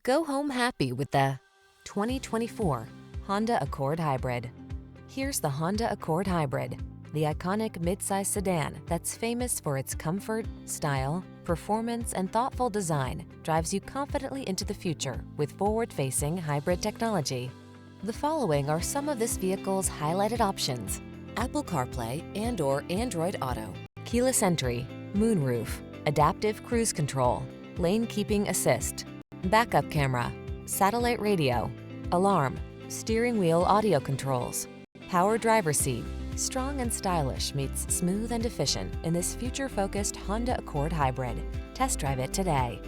Go home happy with the 2024 Honda Accord Hybrid. Here's the Honda Accord Hybrid, the iconic midsize sedan that's famous for its comfort, style, performance, and thoughtful design, drives you confidently into the future with forward-facing hybrid technology. The following are some of this vehicle's highlighted options: Apple CarPlay and/or Android Auto, keyless entry, moonroof, adaptive cruise control, lane keeping assist, backup camera, satellite radio, alarm, steering wheel audio controls, power driver seat. Strong and stylish meets smooth and efficient in this future-focused Honda Accord Hybrid. Test drive it today.